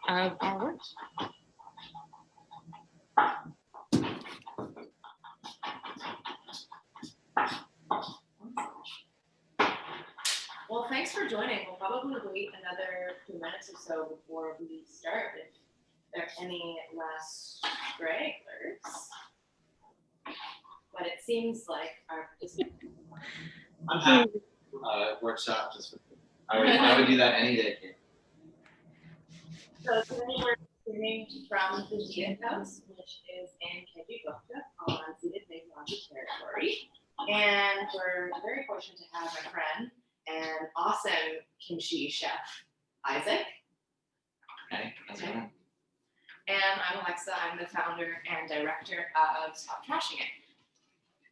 of our work. Well, thanks for joining. We'll probably wait another few minutes or so before we start. If there are any last stragglers, but it seems like our I'm happy. Workshop just for I would do that any day. So today we're streaming from the Veith House, which is in Kimchi Workshop on ceded Veith territory. And we're very fortunate to have my friend and awesome kimchi chef, Isaac. Okay, that's right. And I'm Alexa. I'm the founder and director of Stop Trashing It.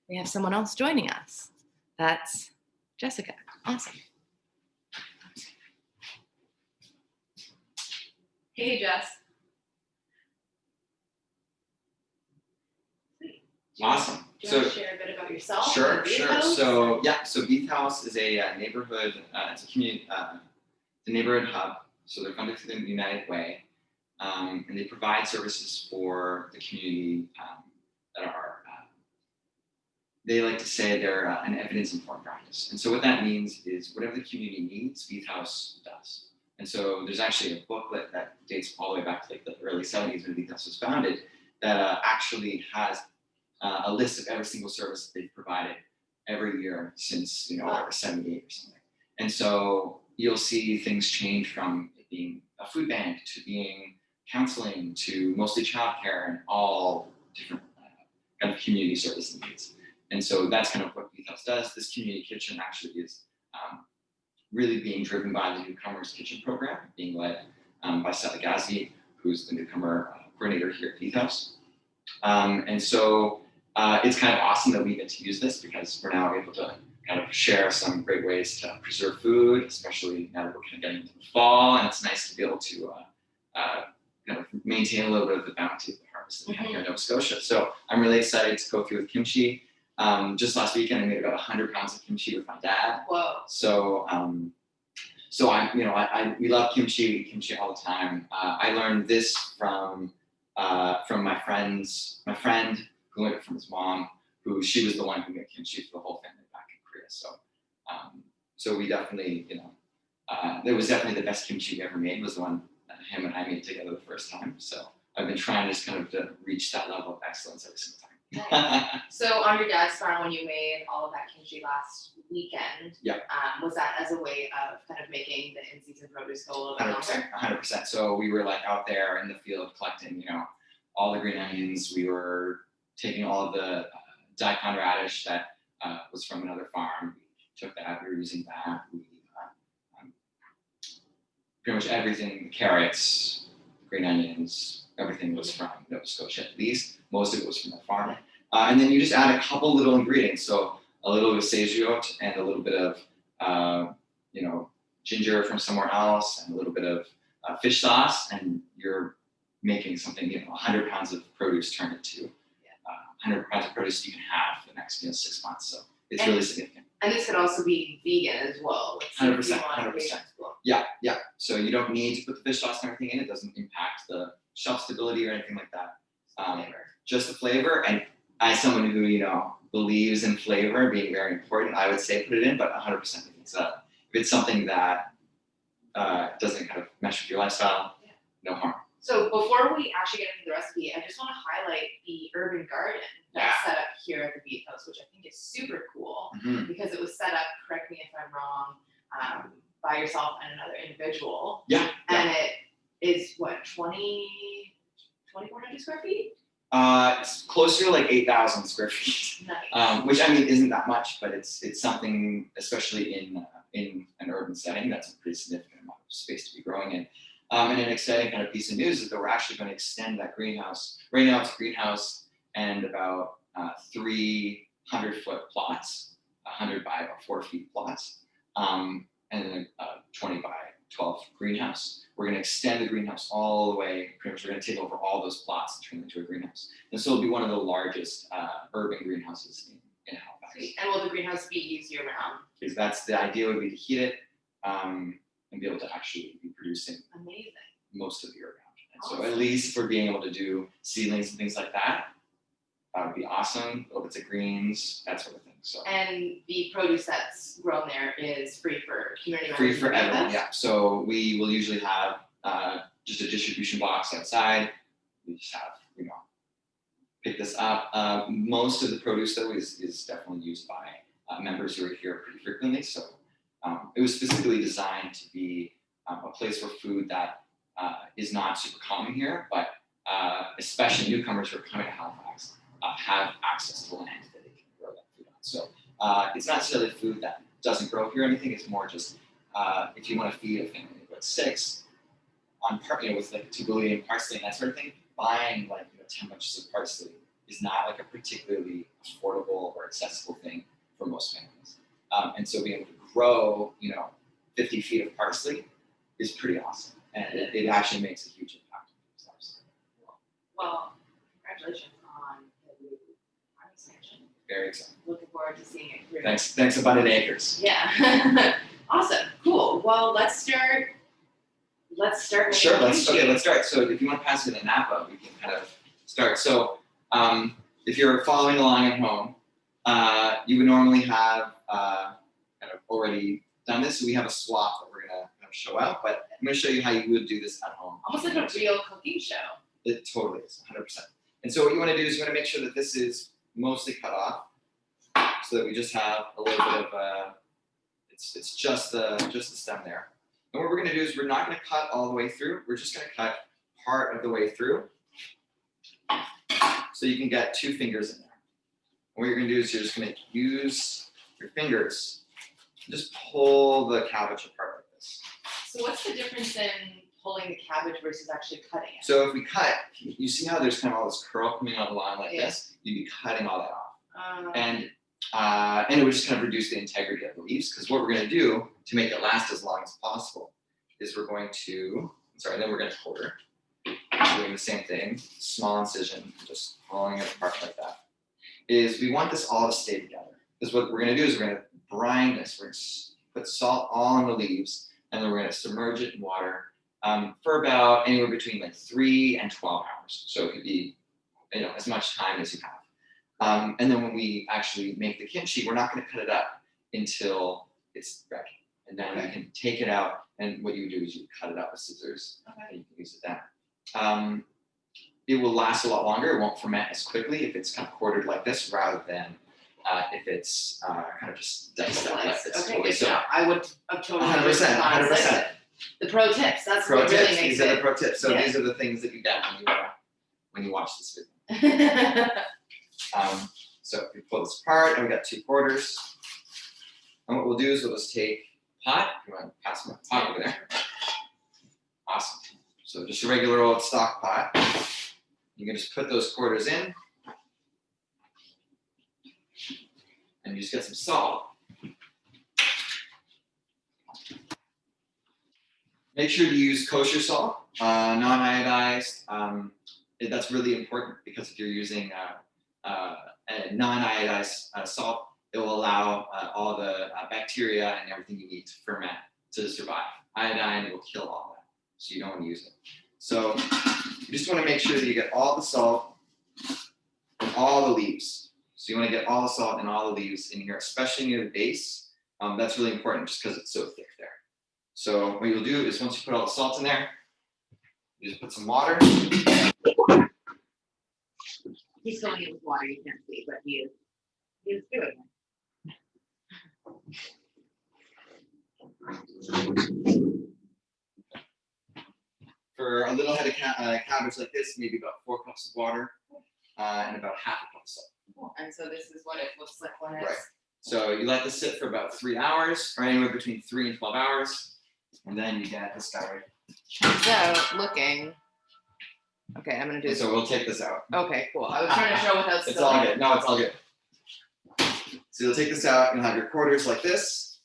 We have someone else joining us. That's Jessica. Awesome. Hey, Jess. Awesome. Do you want to share a bit about yourself? Sure. So Veith House is a neighborhood. It's a community, a neighborhood hub. So they're funded through the United Way, and they provide services for the community that are. They like to say they're an evidence-informed practice, and so what that means is whatever the community needs, Veith House does. And so there's actually a booklet that dates all the way back to like the early 70s when Veith House was founded that actually has a list of every single service they've provided every year since, like 78 or something. And so you'll see things change from it being a food bank to being counseling to mostly childcare and all different kind of community service needs. And so that's kind of what Veith House does. This community kitchen actually is really being driven by the Newcomers Kitchen program, being led by Sally Ghazi, who's the newcomer coordinator here at Veith House. And so it's kind of awesome that we get to use this because we're now able to kind of share some great ways to preserve food, especially now that we're kind of getting into the fall, and it's nice to be able to kind of maintain a little bit of the bounty of the harvest that we have here in Nova Scotia. So I'm really excited to go through with kimchi. Just last weekend, I made about 100 pounds of kimchi with my dad. Whoa. So we love kimchi, we eat kimchi all the time. I learned this from my friend who learned it from his mom, she was the one who made kimchi for the whole family back in Korea. So we definitely, it was definitely the best kimchi we ever made was the one that him and I made together the first time. So I've been trying just kind of to reach that level of excellence every single time. So on your dad's farm, when you made all of that kimchi last weekend, was that as a way of kind of making the in-season produce go a little bit longer? 100%. So we were like out there in the field collecting, all the green onions. We were taking all of the Daikon radish that was from another farm. We took that. We were using that. We pretty much everything, the carrots, green onions, everything was from Nova Scotia at least. Most of it was from the farm. And then you just add a couple little ingredients. So a little bit of seijout and a little bit of, ginger from somewhere else and a little bit of fish sauce. And you're making something, 100 pounds of produce turned into 100 pounds of produce you can have for the next 6 months. So it's really significant. And this could also be vegan as well. 100%. Yeah. So you don't need to put the fish sauce and everything in. It doesn't impact the shelf stability or anything like that. Just the flavor. And as someone who, believes in flavor being very important, I would say put it in, but 100% if it's something that doesn't kind of mesh with your lifestyle, no harm. So before we actually get into the recipe, I just want to highlight the urban garden that's set up here at the Veith House, which I think is super cool because it was set up, correct me if I'm wrong, by yourself and another individual. And it is what, 2,400 square feet? It's closer to like 8,000 square feet. Nice. Which I mean isn't that much, but it's something, especially in an urban setting, that's a pretty significant amount of space to be growing in. And an exciting kind of piece of news is that we're actually going to extend that greenhouse. Right now it's a greenhouse and about 300-foot plots, 100 by about 4 feet plots, and then a 20 by 12 greenhouse. We're going to extend the greenhouse all the way. Pretty much, we're going to take over all those plots and turn them into a greenhouse. And so it'll be one of the largest urban greenhouses in Halifax. Sweet. And will the greenhouse be used year round? Because that's the idea, would be to heat it and be able to actually be producing amazing most of the year round. So at least for being able to do seedlings and things like that, that would be awesome. Little bits of greens, that sort of thing. So. And the produce that's grown there is free for community members. Free for everyone, yeah. So we will usually have just a distribution box outside. We just have, pick this up. Most of the produce though is definitely used by members who are here pretty frequently. So it was specifically designed to be a place for food that is not super common here, but especially newcomers who are coming to Halifax have access to land that they can grow that food on. So it's not necessarily food that doesn't grow here or anything. It's more just if you want to feed a family of like 6 on with like tabbouleh and parsley and that sort of thing, buying like 10 bunches of parsley is not like a particularly affordable or accessible thing for most families. And so being able to grow 50 feet of parsley is pretty awesome, and it actually makes a huge impact on people's lives. Well, congratulations on the new farm expansion. Very exciting. Looking forward to seeing it through. Thanks, Abundant Acres. Yeah. Awesome. Cool. Well, let's start. Sure. Let's start. So if you want to pass it to Napa, we can kind of start. So if you're following along at home, you would normally have kind of already done this. So we have a swap that we're gonna kind of show out, but I'm gonna show you how you would do this at home. Almost like a real cooking show. It totally is, 100%. And so what you want to do is you want to make sure that this is mostly cut off, so that we just have a little bit of it's just the stem there. And what we're going to do is we're not going to cut all the way through. We're just going to cut part of the way through, so you can get 2 fingers in there. And what you're going to do is you're just going to use your fingers and just pull the cabbage apart like this. So what's the difference in pulling the cabbage versus actually cutting it? So if we cut, you see how there's kind of all this curl coming on the line like this? You'd be cutting all that off. And it would just kind of reduce the integrity of the leaves, because what we're going to do to make it last as long as possible is we're going to quarter. Doing the same thing, small incision, just pulling it apart like that. Is we want this all to stay together. Because what we're going to do is we're going to brine this. We're going to put salt all on the leaves, and then we're going to submerge it in water for about anywhere between like 3 and 12 hours. So it could be as much time as you have. And then when we actually make the kimchi, we're not going to cut it up until it's ready. And then you can take it out, and what you do is you cut it up with scissors, and you can use it then. It will last a lot longer. It won't ferment as quickly if it's kind of quartered like this, rather than if it's kind of just diced up like this. Okay, good job. I would have totally 100%. The pro tips. That's pro what tips. Really makes These are the pro tips. So these are the things that you get when you watch this video. So if we pull this apart, and we got 2 quarters, and what we'll do is we'll just take a pot. You want to pass my pot over there? Awesome. So just a regular old stock pot. You can just put those quarters in, and you just get some salt. Make sure to use kosher salt, non-iodized. That's really important, because if you're using a non-iodized salt, it will allow all the bacteria and everything you need to ferment to survive. Iodine will kill all that, so you don't want to use it. So you just want to make sure that you get all the salt and all the leaves. So you want to get all the salt and all the leaves in here, especially near the base. That's really important, just because it's so thick there. So what you'll do is once you put all the salt in there, you just put some water. He's filling it with water, you can't see, but he is doing it. For a little head of cabbage like this, maybe about 4 cups of water and about half a cup of salt. Cool. And so this is what it looks like when it's... Right. So you let this sit for about 3 hours, or anywhere between 3 and 12 hours, and then you get this guy right. So looking... Okay, I'm gonna do this. So we'll take this out. Okay, cool. I was trying to show without spilling. It's all good. No, it's all good. So you'll take this out, you'll have your quarters like this.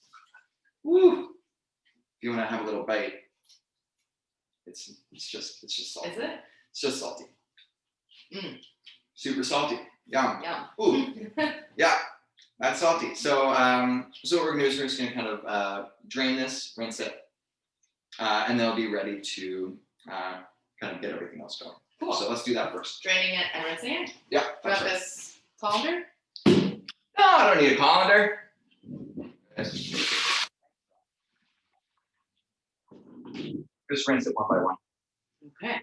Woo! If you want to have a little bite, it's just salty. Is it? It's just salty. Mm. Super salty. Yum. Yum. Ooh. Yeah, that's salty. So so what we're gonna do is we're just gonna kind of drain this, rinse it, and they'll be ready to kind kind of get everything else going. Cool. So let's do that first. Draining it and rinsing it. Yeah. Do you want this colander? No, I don't need a colander. Just rinse it one by one. Okay.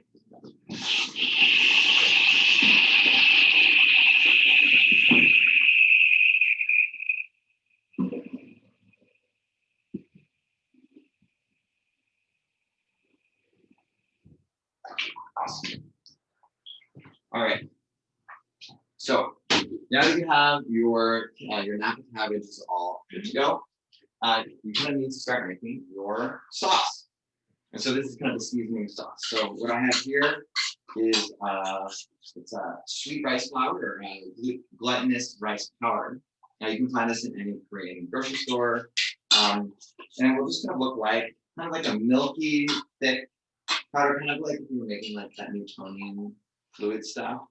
Awesome. All right. So now that you have your Napa cabbage is all good to go, you kind of need to start making your sauce. And so this is kind of the seasoning sauce. So what I have here is it's a sweet rice flour or glutinous rice powder. Now you can find this in any Korean grocery store, and it will just kind of look like a milky, thick powder, kind of like if you were making like that Newtonian fluid stuff,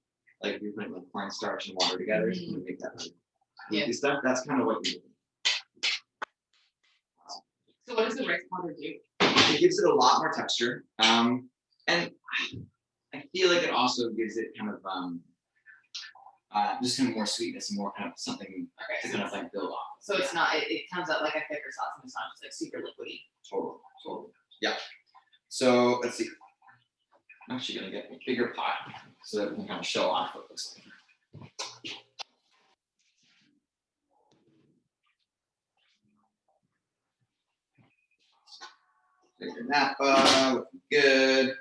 like if you're putting like cornstarch and water together to make that like milky stuff. That's kind of what you do. So what does the rice powder do? It gives it a lot more texture, and I feel like it also gives it kind of just kind of more sweetness and more kind of something to kind of like build off. So it's not. It comes out like a thicker sauce, and it's not just like super liquidy. Totally. Yeah. So let's see. I'm actually gonna get a bigger pot so that we can kind of show off what it looks like. Bigger Napa, looking good.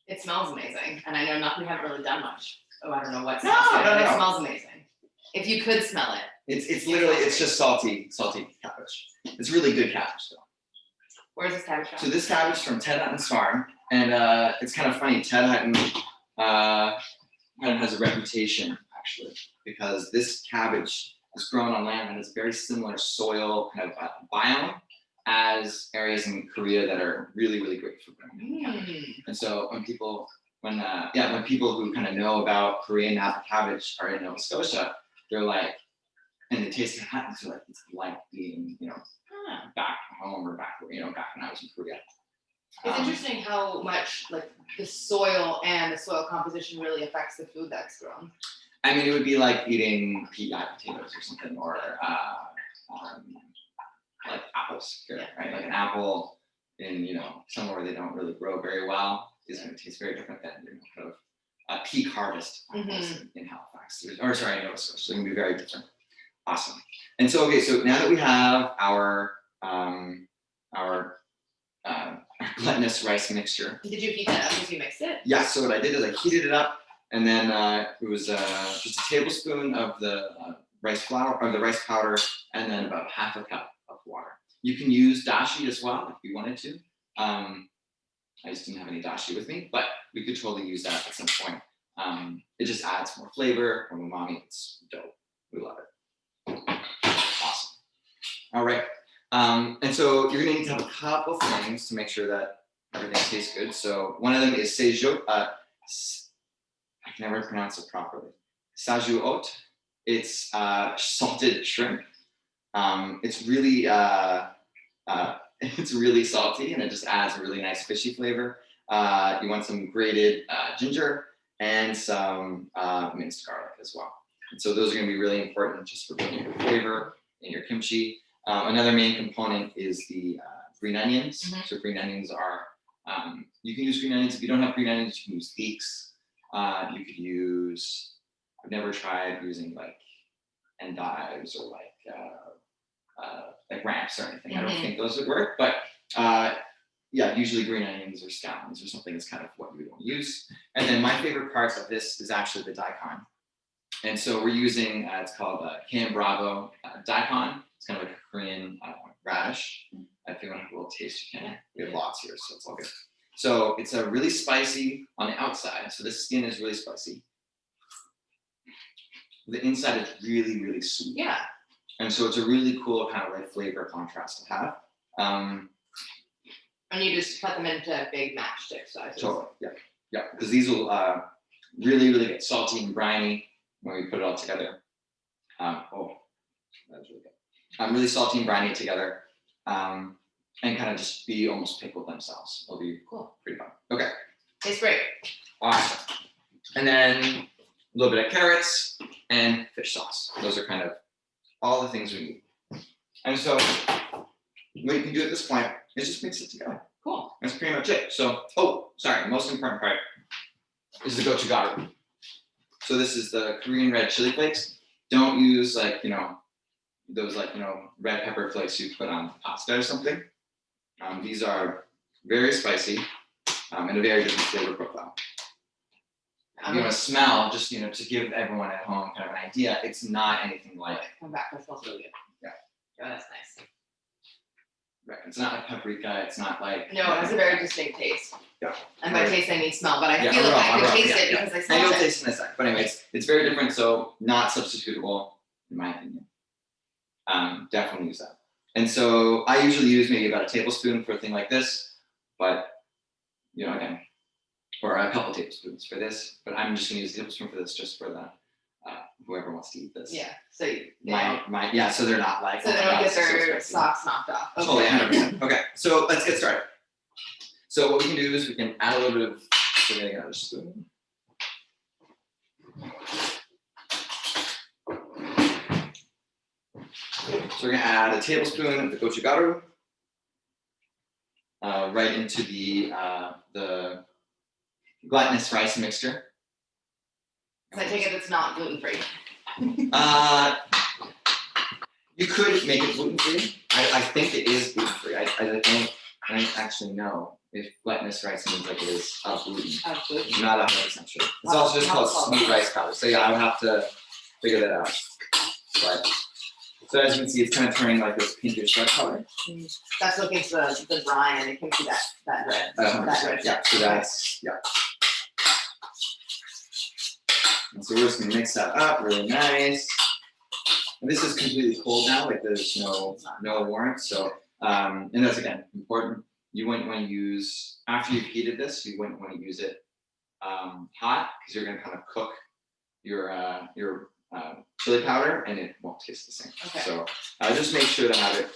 It smells amazing, and I know we haven't really done much. Oh, I don't know what No, smells good, but no. it smells amazing. If you could smell it. It's literally just salty cabbage. It's really good cabbage though. Where's this cabbage from? So this cabbage from Ted Hutton's farm, and it's kind of funny. Ted Hutton has a reputation actually because this cabbage is grown on land that has very similar soil kind of biome as areas in Korea that are really great for growing cabbage. And so when people who kind of know about Korean Napa cabbage are in Nova Scotia, they're like, and they taste Ted Hutton's, they're like, it's like being back home or back when I was in Korea. It's interesting how much like the soil and the soil composition really affects the food that's grown. I mean, it would be like eating pea potatoes or something, or like apples here, right? Like an apple in somewhere where they don't really grow very well is going to taste very different than kind of peak harvest apples in Halifax, or sorry, in Nova Scotia. So it can be very different. Awesome. And so so now that we have our glutinous rice mixture. Did you heat that up as you mixed it? Yeah. So what I did is I heated it up. And then it was just a tablespoon of the rice flour or the rice powder, and then about half a cup of water. You can use dashi as well if you wanted to. I just didn't have any dashi with me, but we could totally use that at some point. It just adds more flavor, more umami. It's dope. We love it. Awesome. All right. And so you're gonna need to have a couple things to make sure that everything tastes good. So one of them is seijo. I can never pronounce it properly. Sajuot. It's salted shrimp. It's really salty, and it just adds a really nice fishy flavor. You want some grated ginger and some minced garlic as well. And so those are going to be really important just for building your flavor in your kimchi. Another main component is the green onions. So green onions are you can use green onions. If you don't have green onions, you can use leeks. You could use, I've never tried using like endives or like ramps or anything. I don't think those would work, but yeah, usually green onions or scallions or something is kind of what we would want to use. And then my favorite part of this is actually the daikon. And so we're using, it's called Cam Bravo daikon. It's kind of like a Korean radish. If you want to have a little taste, you can. We have lots here, so it's all good. So it's a really spicy on the outside. So the skin is really spicy. The inside is really sweet. Yeah. And so it's a really cool kind of like flavor contrast to have. And you just cut them into big matchstick sizes. Totally. Yeah. Because these will really get salty and briny when we put it all together. Oh, that's really good. Really salty and briny together. and kind of just be almost pickled themselves. It'll be Cool. pretty fun. Okay, Tastes great. awesome. And then a little bit of carrots and fish sauce. Those are kind of all the things we need. And so what you can do at this point is just mix it together. Cool. That's pretty much it. So, oh, sorry, the most important part is the gochugaru. So this is the Korean red chili flakes. Don't use like, those like, red pepper flakes you put on pasta or something. These are very spicy and a very different flavor profile. If you want to smell, just, to give everyone at home kind of an idea, it's not anything like. Come back, that smells really good. Yeah. Yeah, that's nice. Right. It's not like paprika. It's not like. No, it has a very distinct taste. Yeah. And by taste, I mean smell, but I Yeah, feel like I aroma, could taste yeah, it yeah. because I And smelled you'll it. taste it in a sec. But anyway, it's very different, so not substitutable, in my opinion. Definitely use that. And so I usually use maybe about a tablespoon for a thing like this, but, again, or a couple tablespoons for this, but I'm just gonna use a tablespoon for this just for the, whoever wants to eat this. Yeah, so So they're not like. so they oh my don't God, get this is so their spicy. socks knocked off. Okay. Totally, 100%. Okay, so let's get started. So what we can do is we can add a little bit of, we're gonna get another spoon. So we're gonna add a tablespoon of the gochugaru right into the glutinous rice mixture. So I take it it's not gluten-free. You could make it gluten-free. I think it is gluten-free. I don't actually know if glutinous rice means like it is gluten. Oh, gluten. I'm not 100% sure. It's also just called sweet rice powder. So yeah, I would have to figure that out. But so as you can see, it's kind of turning like this pinkish red color. That's what gives the brine and it gives you that red. That red. Yeah. So that's And so we're just gonna mix that up really nice. And this is completely cold now, like there's no warrant. So and that's again important. You wouldn't want to use after you've heated this, you wouldn't want to use it hot because you're gonna kind of cook your chili powder and it won't taste the same. Okay. So just make sure to have it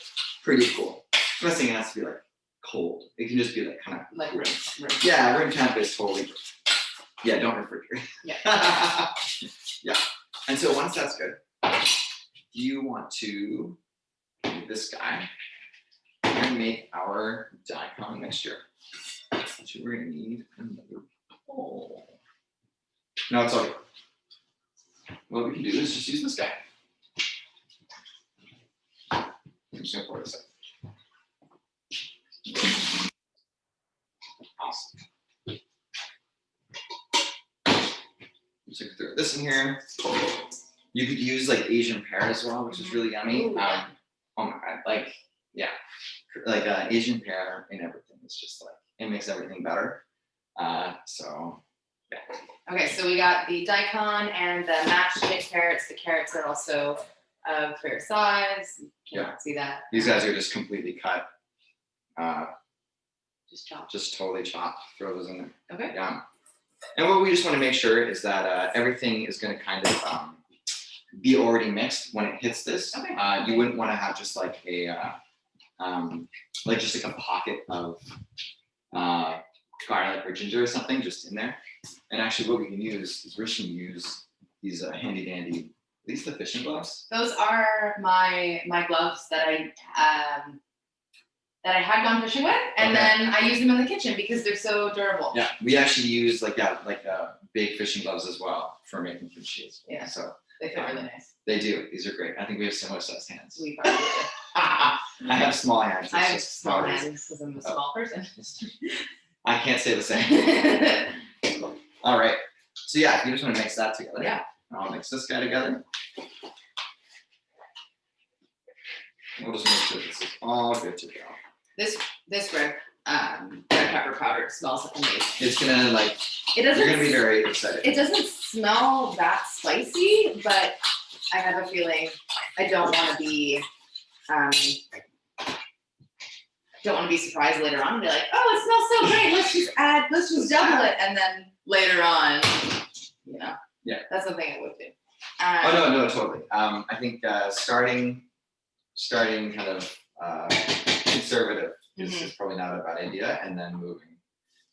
pretty cool. I'm not saying it has to be like cold. It can just be like kind of Like room. Yeah, room temp is totally. Yeah, don't refrigerate. Yeah. Yeah. And so once that's good, you want to do this guy and make our daikon mixture. So we're gonna need another bowl. No, it's all good. What we can do is just use this guy. I'm just gonna pour this out. Awesome. So throw this in here. You could use like Asian pear as well, which is really yummy. Ooh, yeah. Oh my god, like Asian pear in everything. It's just like it makes everything better. So yeah. Okay, so we got the daikon and the matched knit carrots. The carrots are also of fair size. You can't see that. These guys are just completely cut. Just chopped. Just totally chopped. Throw those in there. Okay. Yeah. And what we just want to make sure is that everything is going to kind of be already mixed when it hits this. Okay. You wouldn't want to have just like a pocket of garlic or ginger or something just in there. And actually, what we can use is we're just going to use these handy dandy. Are these the fishing gloves? Those are my gloves that I had gone fishing with, and Okay. then I use them in the kitchen because they're so durable. Yeah, we actually use like big fishing gloves as well for making kimchi. Yeah. So They fit really nice. they do. These are great. I think we have similar sized hands. We probably do. I have small hands. I It's have just small how it is. hands because I'm a small person. I can't say the same. All right. So yeah, you just want to mix that together. Yeah. I'll mix this guy together. We'll just make sure this is all good to go. This red pepper powder smells amazing. It's gonna like. It You're gonna be doesn't. very excited. It doesn't smell that spicy, but I have a feeling I don't want to be. Don't want to be surprised later on and be like, oh, it smells so great. Let's just double it, and then later on, Yeah. that's something I would do. Oh no, totally. I think starting kind of conservative is probably not a bad idea, and then moving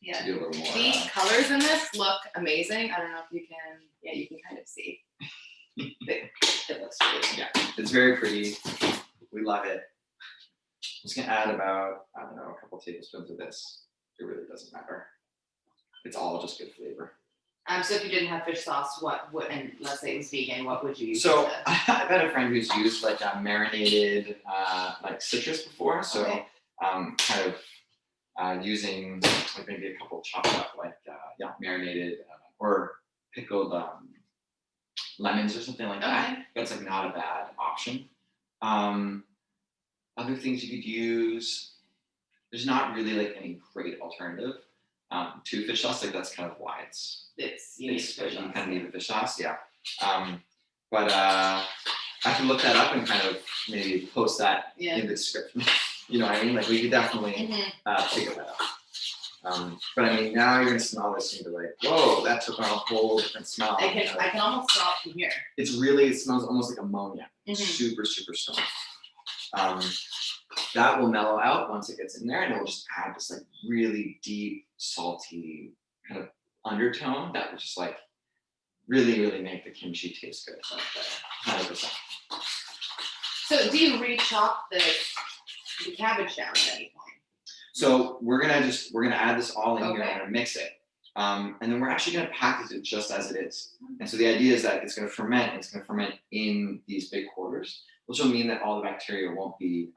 Yeah. to do a little more. The colors in this look amazing. I don't know if you can, yeah, you can kind of see. It looks really good. Yeah, it's very pretty. We love it. I'm just gonna add about, I don't know, a couple tablespoons of this. It really doesn't matter. It's all just good flavor. So if you didn't have fish sauce, what would, and let's say it was vegan, what would you use? So instead? I've had a friend who's used like marinated like citrus before. So Okay. kind of using like maybe a couple chopped up like marinated or pickled lemons or something like that. Okay. That's like not a bad option. Other things you could use, there's not really like any great alternative to fish sauce. Like that's kind of why You need fish you sauce. kind of need the fish sauce, yeah. But I can look that up and kind of maybe post that Yeah. in the description. You know what I mean? Like we could definitely figure that out. But I mean, now you're gonna smell this and be like, whoa, that took on a whole different smell. I can almost smell it from here. It smells almost like ammonia. Mhm. Super, super strong. That will mellow out once it gets in there, and it will just add this like really deep, salty kind of undertone that will just like really, really make the kimchi taste good. 100%. So do you re-chop the cabbage down at any point? So we're gonna add this all in here Okay. and gonna mix it. And then we're actually gonna package it just as it is. And so the idea is that it's gonna ferment in these big quarters, which will mean that all the bacteria won't be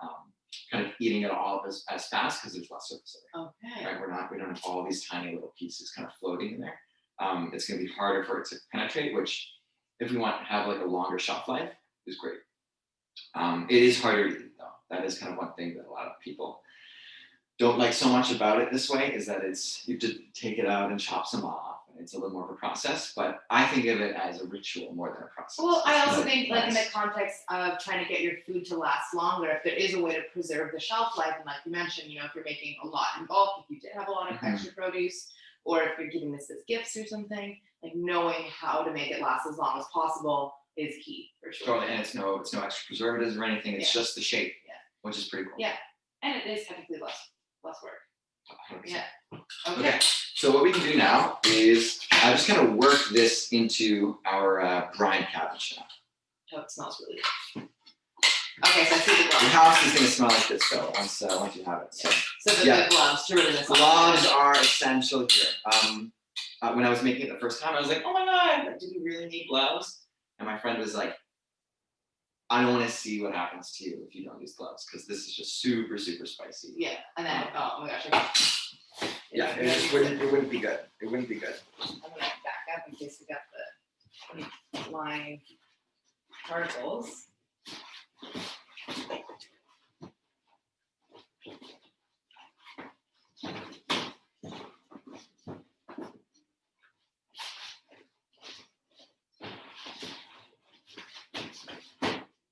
kind of eating it all as fast because there's less surface area. Okay. Right? We don't have all these tiny little pieces kind of floating in there. It's gonna be harder for it to penetrate, which if we want to have like a longer shelf life is great. It is harder to eat though. That is kind of one thing that a lot of people don't like so much about it this way, is that you have to take it out and chop some off, and it's a little more of a process. But I think of it as a ritual more than a process. Well, I also It's think like in the nice. context of trying to get your food to last longer, if there is a way to preserve the shelf life, and like you mentioned, you know, if you're making a lot in bulk, if you did have a lot of Mhm. extra produce, or if you're giving this as gifts or something, like knowing how to make it last as long as possible is key for sure. Totally, and it's no extra preservatives or anything. It's Yeah. just the shape, Yeah. which is pretty cool. Yeah. And it is technically less work. 100%. Yeah. Okay. So what we can do now is just kind of work this into our brine cabbage now. Oh, it smells really good. Okay, so I see the Your gloves. house is going to smell like this though once you have it. So So the yeah. gloves to really gloves are essential here. When I was making it the first time, I was like, oh my god, like, do we really need gloves? And my friend was like, I don't want to see what happens to you if you don't use gloves, because this is just super, super spicy. Yeah, and then oh my gosh. Yeah, it wouldn't be good. It wouldn't be good. I'm gonna back up in case we got the flying particles.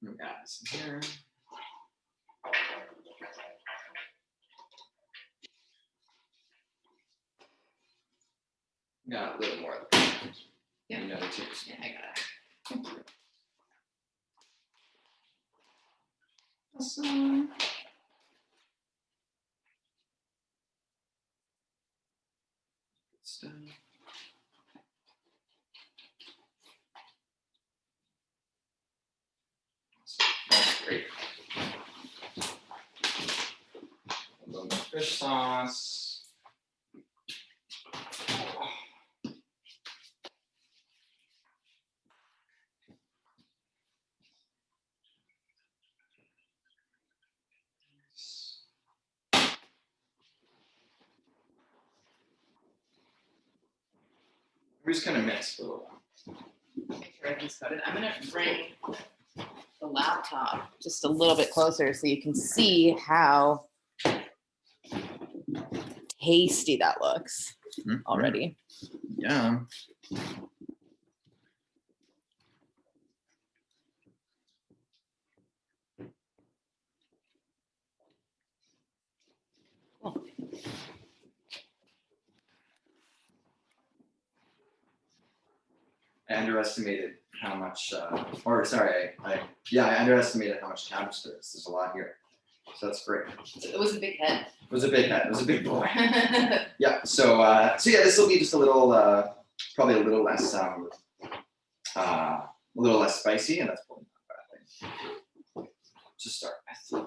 Let me add this in here. Got a little more of the Yeah. another two. Yeah, I got it. Awesome. Good stuff. That's great. A little more fish sauce. We're just gonna mix for a little while. Make sure everything's coated. I'm gonna bring the laptop just a little bit closer so you can see how tasty that looks already. Yeah. Cool. I underestimated how much, I underestimated how much cabbage there is. There's a lot here. So that's great. So it was a big head. It was a big head. It was a big boy. Yeah. So yeah, this will be just a little, probably a little less spicy, and that's probably not a bad thing to start with.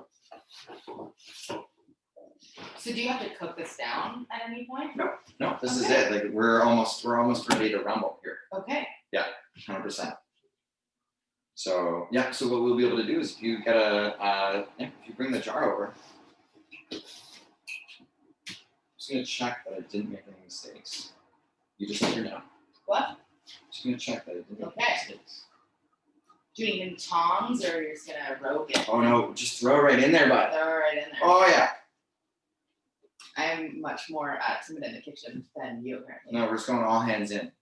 So do you have to cook this down at any point? No, this is it. Like we're almost ready to rumble here. Okay. 100%. So yeah, so what we'll be able to do is if you get if you bring the jar over, I'm just gonna check that I didn't make any mistakes. You just let her know. What? Just gonna check that I didn't make any mistakes. Do you need tongs or you're just gonna rogue it? Oh no, just throw it right in there, bud. Throw it right in there. Oh yeah. I'm much more timid in the kitchen than you apparently. No, we're just going all hands in.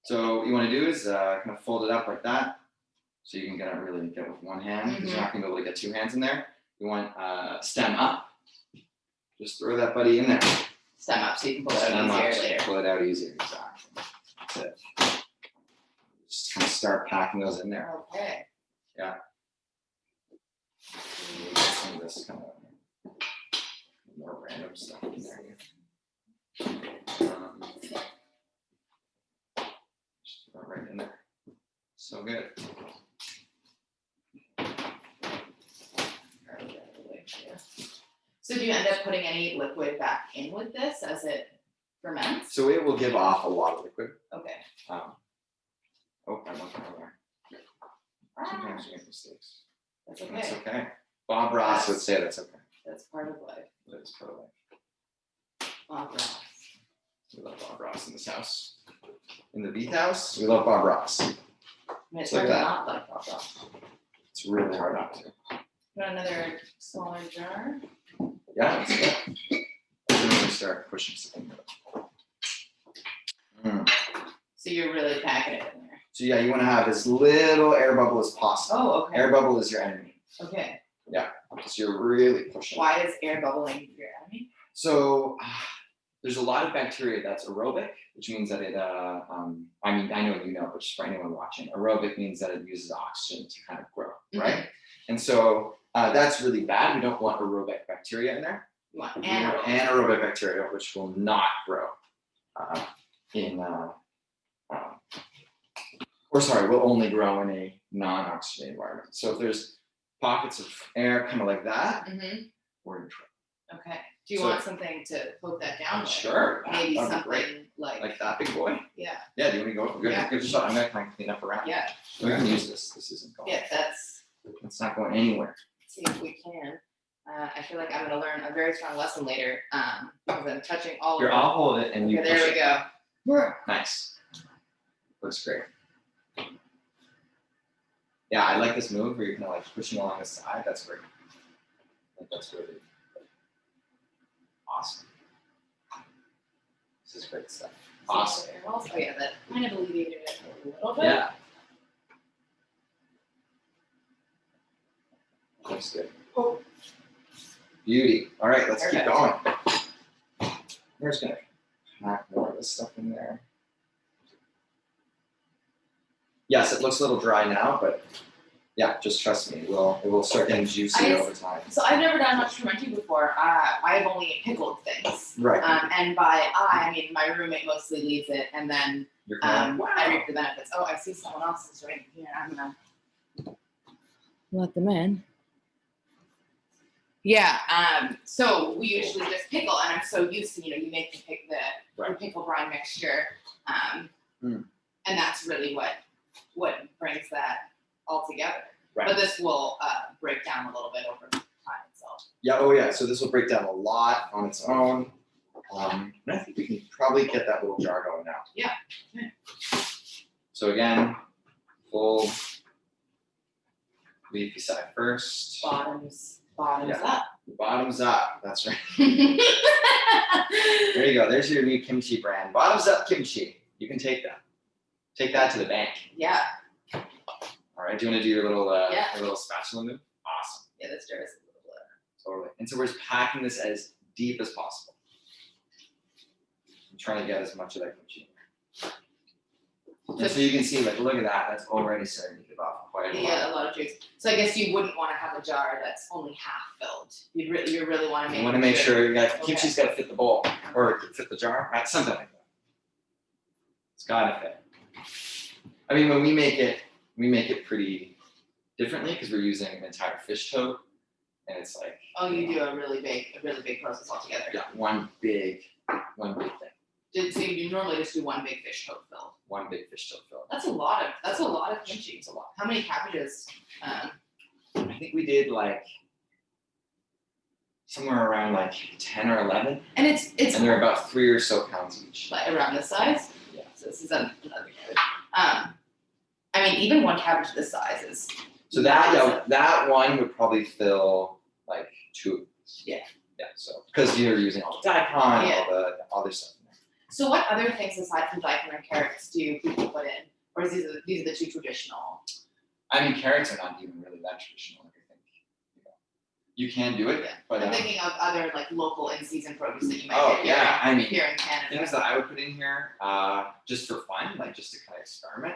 So what you want to do is kind of fold it up like that, so you can really get with one hand, because you're not going to be able to get two hands in there. You want stem up. Just throw that buddy in there. Stem up so you can pull it out easier later. Pull it out easier, exactly. That's it. Just kind of start packing those in there. Okay. Yeah. Some of this kind of more random stuff in there. Just throw it right in there. So good. So do you end up putting any liquid back in with this as it ferments? So it will give off a lot of liquid. Okay. Oh, I want that over there. Sometimes you make mistakes. That's okay. That's okay. Bob Ross would say that's okay. That's part of life. That is part of life. Bob Ross. We love Bob Ross in this house. In the Veith House, we love Bob Ross. I mean, it's Like hard to that. not like Bob Ross. It's really hard not to. Put another smaller jar. Yeah, let's go. Then we can start pushing something. So you're really packing it in there. So yeah, you want to have as little air bubble as possible. Oh, okay. Air bubble is your enemy. Okay. Because you're really pushing. Why is air bubbling your enemy? So there's a lot of bacteria that's aerobic, which means that it, I mean, I know you know, but just for anyone watching, aerobic means that it uses oxygen to kind of grow, right? And so that's really bad. We don't want aerobic bacteria in there. You want Anaerobic bacteria, which will not grow will only grow in a non-oxygenated environment. So if there's pockets of air kind of like that, we're in trouble. Okay. Do you So- want something to poke that down with? Sure. Maybe That'd be something great. like that big boy. yeah. Yeah, do you want me to go? Good, Yeah. good shot. I'm gonna kind of clean up around. Yeah. We can use this. This isn't going. Yeah, It's not going anywhere. see if we can. I feel like I'm gonna learn a very strong lesson later. Because I'm touching all Here, of it. I'll hold it and you Okay, push there we it. go. Nice. Looks great. Yeah, I like this move where you're kind of like pushing along the side. That's great. I think that's really awesome. This is great stuff. Awesome. Oh yeah, that kind of alleviated it a little bit. Yeah. Looks good. Oh. Beauty. All right, let's keep Perfect. going. We're just gonna pack more of this stuff in there. Yes, it looks a little dry now, but yeah, just trust me, it will start getting juicy over time. So I've never done much fermenting before. I've only pickled things. Right. And by I mean my roommate mostly leaves it, and then You're kind of, I reap the benefits. Oh, I see someone else is right here. I'm gonna let them in. Yeah. So we usually just pickle, and I'm so used to you make the pickle brine mixture, and that's really what brings that all together. Right. But this will break down a little bit over time itself. yeah, oh yeah, so this will break down a lot on its own. And I think we can probably get that little jar going now. Yeah. Okay. So again, full leafy side first. Bottoms Yeah. up. Bottoms up, that's right. There you go, there's your new kimchi brand. Bottoms up kimchi. You can take that. Take that to the bank. Yeah. All right, do you want to do your little Yeah. your little spatula move? Awesome. Yeah, this jar is a little Totally. And so we're just packing this as deep as possible. I'm trying to get as much of that kimchi in there. And so you can see, like, look at that, that's already starting to give off quite a lot. Yeah, a lot of juice. So I guess you wouldn't want to have a jar that's only half filled. You really want to make. You want to make sure you got kimchi's Okay. got to fit the bowl or fit the jar, right? Something like that. It's gotta fit. I mean, when we make it pretty differently because we're using an entire fish tote, and it's like. Oh, you do a really big process altogether. Yeah, one big thing. So you normally just do one big fish tote filled. One big fish tote filled. That's a lot of kimchi. It's a lot. How many cabbages? I think we did like somewhere around like 10 or 11, And it's and they're about 3 or so pounds each. like around this size. Yeah. So this is another cabbage. I mean, even one cabbage this size is. So that one would probably fill like 2. Yeah. Yeah. So because you're using all the daikon, Yeah. all the other stuff in there. So what other things aside from daikon and carrots do people put in? Or is these are the two traditional? I mean, carrots are not even really that traditional. Like, I think you can do it, Yeah. but I'm thinking of other like local in-season produce that you might oh get yeah, I mean, here in Canada. things that I would put in here, just for fun, like just to kind of experiment.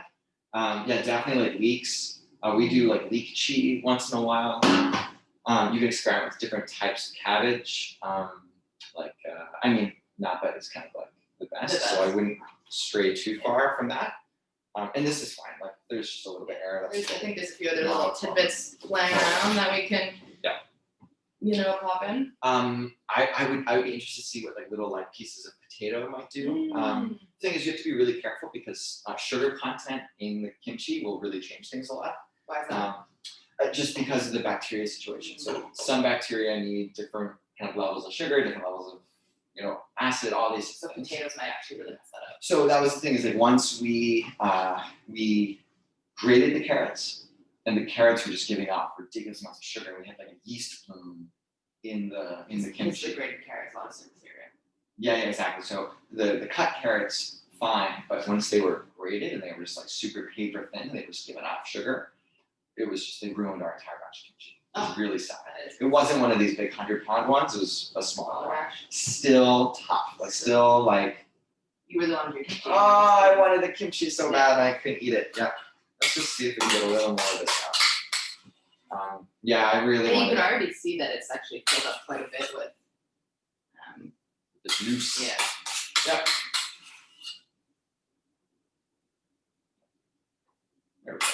Yeah, definitely like leeks. We do like leek chi once in a while. You can experiment with different types of cabbage. I mean, Napa is kind of like the best, so I wouldn't stray too far from that. And this is fine. Like, there's just a little bit of air. I think there's a few other little tidbits flying around that we can, pop in. I would be interested to see what like little like pieces of potato might do. Thing is, you have to be really careful because sugar content in the kimchi will really change things a lot. Why is that? Just because of the bacteria situation. So some bacteria need different kind of levels of sugar, different levels of acid, all these So things. potatoes might actually really mess that up. So that was the thing, is like once we grated the carrots, and the carrots were just giving off ridiculous amounts of sugar, and we had like a yeast plume in the kimchi. It's the grated carrots, a lot of surface area. Yeah, exactly. So the cut carrots, fine, but once they were grated and they were just like super paper thin, they were just giving off sugar. It was just, they ruined our entire batch of kimchi. It was really sad. It wasn't one of these big 100-pound ones. It was a smaller one. Still tough. Like still like. You were the one who did kimchi. Oh, I wanted the kimchi so bad and I couldn't eat it. Yeah. Let's just see if we can get a little more of this out. Yeah, I really And want. you can already see that it's actually filled up quite a bit with. The juice. Yeah. Yep. There we go.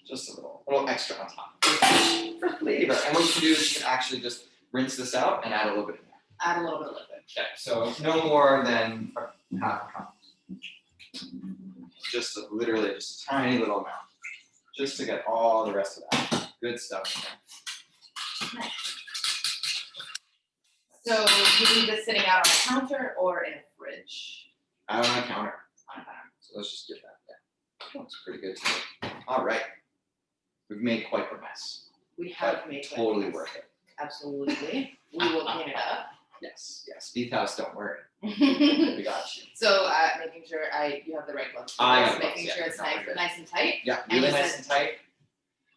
Just a little extra on top for flavor. And what you can do is you can actually just rinse this out and add a little bit in there. Add a little bit of liquid. Okay, so no more than half a cup. Literally just a tiny little amount, just to get all the rest of that good stuff in there. Nice. So you leave this sitting out on a counter or in a fridge? Out on a counter. On a counter. So let's just get that there. Looks pretty good to me. All right. We've made quite the mess. We have But made totally this. worth it. Absolutely. We will clean it up. Yes. Veith House, don't worry. So We got you. making sure you have the right gloves. I got making gloves, sure yeah, it's no, nice, we're good. nice and tight. Yeah, And really you nice said- and tight.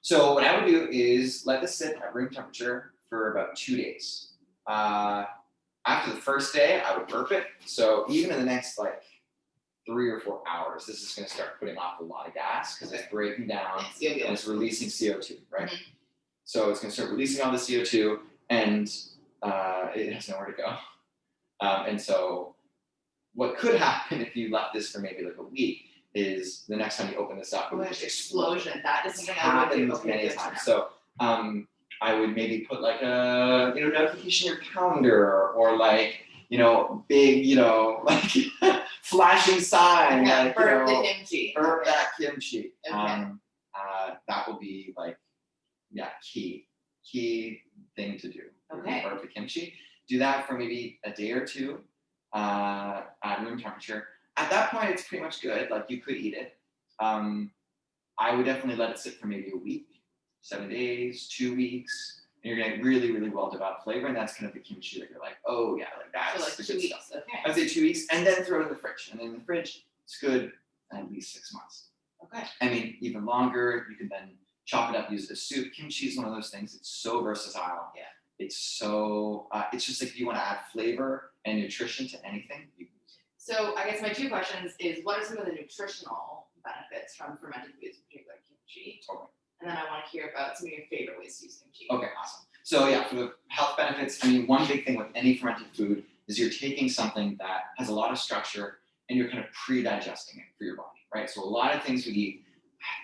So what I would do is let this sit at room temperature for about 2 days. After the first day, I would burp it. So even in the next like 3 or 4 hours, this is going to start putting off a lot of gas because it's breaking down Yes, you'll be and able it's releasing CO2, right? Mhm. So it's going to start releasing all the CO2 and it has nowhere to go. And so what could happen if you left this for maybe like a week is the next time you open this up, it Oh, would gosh, just explode. explosion. That is something I would do. Happens many times. So I would maybe put like a notification in your calendar or like big like flashing sign like burp the kimchi. burp that kimchi. Okay. That will be like key thing to do. Okay. Burp the kimchi. Do that for maybe a day or two at room temperature. At that point, it's pretty much good. Like you could eat it. I would definitely let it sit for maybe a week, 7 days, 2 weeks. And you're getting really, really well developed flavor, and that's kind of the kimchi that you're like, oh yeah, like that's So like the 2 good weeks. stuff. Okay. I'd say 2 weeks, and then throw it in the fridge. And then in the fridge, it's good at least 6 months. Okay. I mean, even longer. You can then chop it up, use it as soup. Kimchi is one of those things. It's so versatile. Yeah. It's so. It's just like if you want to add flavor and nutrition to anything, you can use it. So I guess my 2 questions is, what are some of the nutritional benefits from fermented foods, in particular kimchi. Totally. And then I want to hear about some of your favorite ways to use kimchi. Okay, awesome. So yeah, for the health benefits, I mean, one big thing with any fermented food is you're taking something that has a lot of structure and you're kind of pre-digesting it for your body, right? So a lot of things we eat,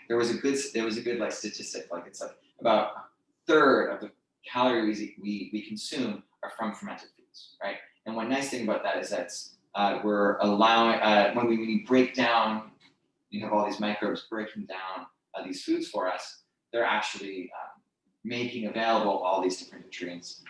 there was a good like statistic, like it's like about a third of the calories we consume are from fermented foods, right? And one nice thing about that is that we're allowing, when we break down, you have all these microbes breaking down these foods for us, they're actually making available all these different nutrients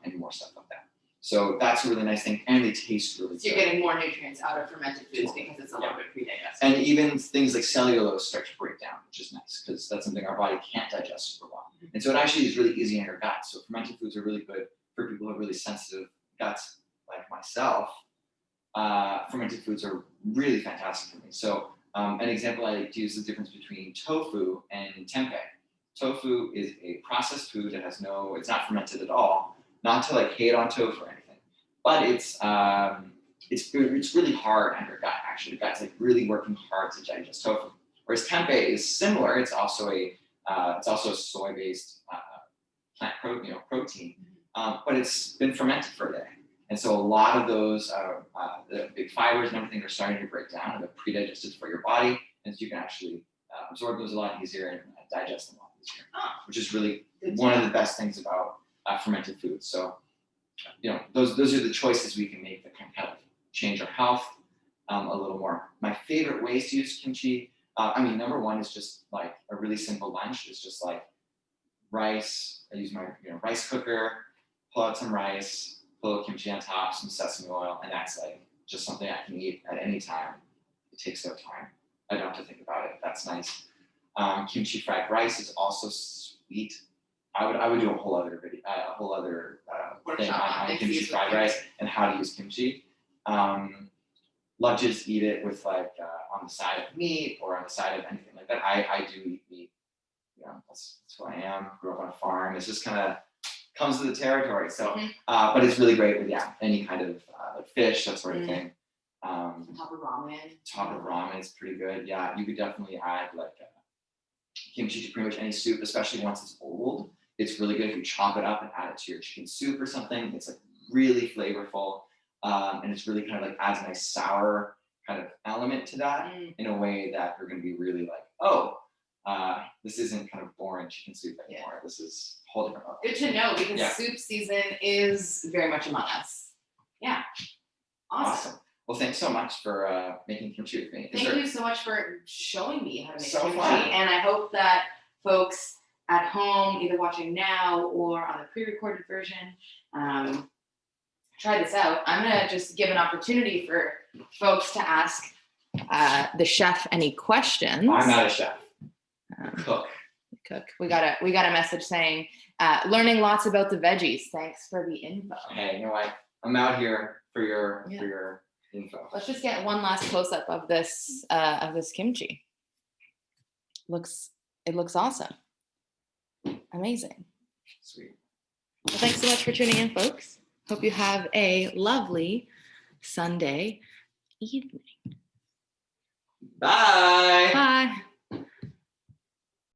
and more stuff like that. So that's a really nice thing, and they taste really So you're good. getting more nutrients out of fermented foods because it's a little bit pre-digested. And even things like cellulose start to break down, which is nice because that's something our body can't digest super well. And so it actually is really easy in your gut. So fermented foods are really good for people who have really sensitive guts, like myself. Fermented foods are really fantastic for me. So an example I like to use is the difference between tofu and tempeh. Tofu is a processed food that has it's not fermented at all. Not to like hate on tofu or anything, but it's really hard on your gut. Actually, your gut's like really working hard to digest tofu. Whereas tempeh is similar. It's also a soy-based plant protein, but it's been fermented for a day. And so a lot of those the big fibers and everything are starting to break down and they're pre-digested for your body, and so you can actually absorb those a lot easier and digest them a lot easier, which is really one of the best things about fermented foods. So, those are the choices we can make that can kind of change our health a little more. My favorite ways to use kimchi, number one is just like a really simple lunch. It's just like rice. I use my rice cooker, pull out some rice, put a little kimchi on top, some sesame oil, and that's like just something I can eat at any time. It takes no time. I don't have to think about it. That's nice. Kimchi fried rice is also sweet. I would do a whole other video, thing on kimchi fried rice and how to use kimchi. Love to just eat it with like on the side of meat or on the side of anything like that. I do eat meat. That's who I am. Grew up on a farm. It's just kind of comes to the territory. So, but it's really great with any kind of like fish, that sort of thing. On top of ramen. Top of ramen is pretty good. Yeah, you could definitely add like kimchi to pretty much any soup, especially once it's old. It's really good if you chop it up and add it to your chicken soup or something. It's like really flavorful, and it's really kind of like adds a nice sour kind of element to that in a way that you're going to be really like, this isn't kind of boring chicken soup anymore. This is a whole different level. Good to know because soup season is very much among us. Yeah, awesome. Well, thanks so much for making kimchi with me. Thank you so much for showing me how to make kimchi. Fun. And I hope that folks at home, either watching now or on the pre-recorded version, try this out. I'm going to just give an opportunity for folks to ask the chef any questions. I'm not a chef. Cook. We got a message saying, learning lots about the veggies. Thanks for the info. Hey, you know what? I'm out here for your info. Let's just get one last close up of this kimchi. It looks awesome. Amazing. Sweet. Well, thanks so much for tuning in, folks. Hope you have a lovely Sunday evening. Bye. Bye.